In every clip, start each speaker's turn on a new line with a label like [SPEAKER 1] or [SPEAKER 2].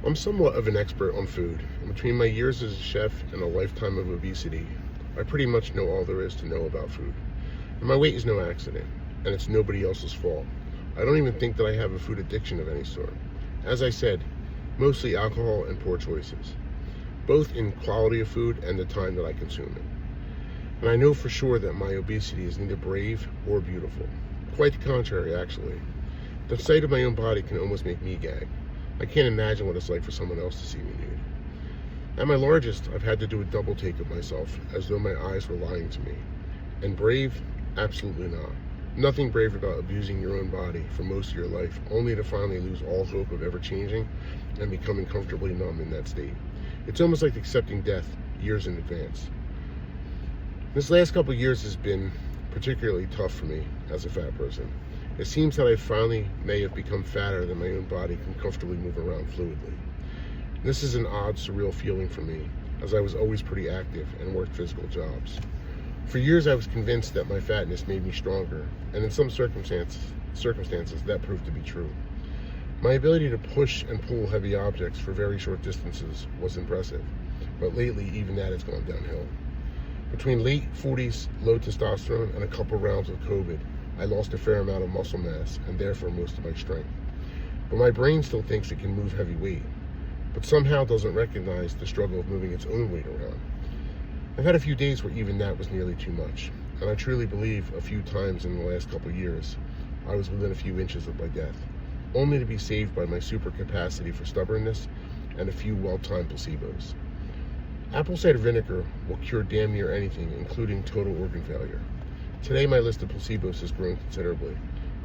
[SPEAKER 1] I'm somewhat of an expert on food, and between my years as a chef and a lifetime of obesity, I pretty much know all there is to know about food. And my weight is no accident, and it's nobody else's fault. I don't even think that I have a food addiction of any sort. As I said, mostly alcohol and poor choices, both in quality of food and the time that I consume it. And I know for sure that my obesity is neither brave or beautiful. Quite the contrary, actually. The sight of my own body can almost make me gag. I can't imagine what it's like for someone else to see me nude. At my largest, I've had to do a double take of myself, as though my eyes were lying to me. And brave? Absolutely not. Nothing brave about abusing your own body for most of your life, only to finally lose all hope of ever changing and becoming comfortably numb in that state. It's almost like accepting death years in advance. This last couple of years has been particularly tough for me as a fat person. It seems that I finally may have become fatter than my own body can comfortably move around fluidly. This is an odd, surreal feeling for me, as I was always pretty active and worked physical jobs. For years I was convinced that my fatness made me stronger, and in some circumstances that proved to be true. My ability to push and pull heavy objects for very short distances was impressive, but lately even that has gone downhill. Between late 40s, low testosterone, and a couple rounds of COVID, I lost a fair amount of muscle mass and therefore most of my strength. But my brain still thinks it can move heavy weight, but somehow doesn't recognize the struggle of moving its own weight around. I've had a few days where even that was nearly too much, and I truly believe a few times in the last couple of years, I was within a few inches of my death, only to be saved by my super capacity for stubbornness and a few well-timed placebos. Apple cider vinegar will cure damn near anything, including total organ failure. Today, my list of placebos has grown considerably.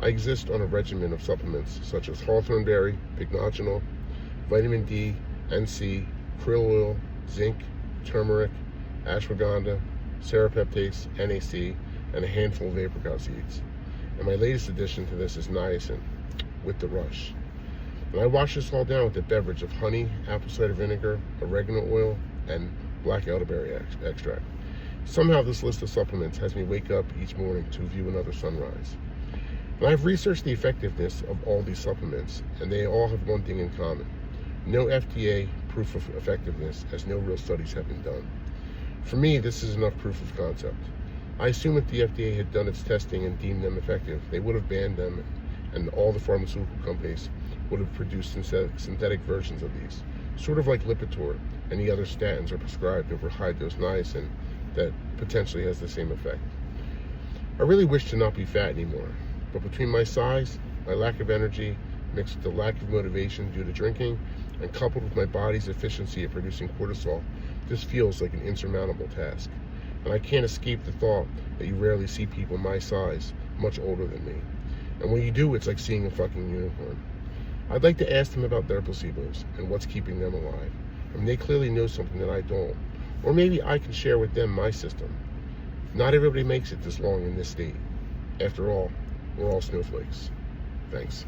[SPEAKER 1] I exist on a regimen of supplements such as hawthorn berry, pycnogenol, vitamin D and C, krill oil, zinc, turmeric, ashwagandha, serapeptase, NAC, and a handful of apricot seeds. And my latest addition to this is niacin, with the rush. And I wash this all down with a beverage of honey, apple cider vinegar, oregano oil, and black elderberry extract. Somehow this list of supplements has me wake up each morning to view another sunrise. And I've researched the effectiveness of all these supplements, and they all have one thing in common. No FDA proof of effectiveness, as no real studies have been done. For me, this is enough proof of concept. I assume if the FDA had done its testing and deemed them effective, they would have banned them, and all the pharmaceutical companies would have produced synthetic versions of these, sort of like Lipitor and the other statins are prescribed over high-dose niacin that potentially has the same effect. I really wish to not be fat anymore, but between my size, my lack of energy, mixed with the lack of motivation due to drinking, and coupled with my body's efficiency at producing cortisol, this feels like an insurmountable task. And I can't escape the thought that you rarely see people my size much older than me. And when you do, it's like seeing a fucking unicorn. I'd like to ask them about their placebos and what's keeping them alive. I mean, they clearly know something that I don't. Or maybe I can share with them my system. Not everybody makes it this long in this state. After all, we're all snowflakes. Thanks.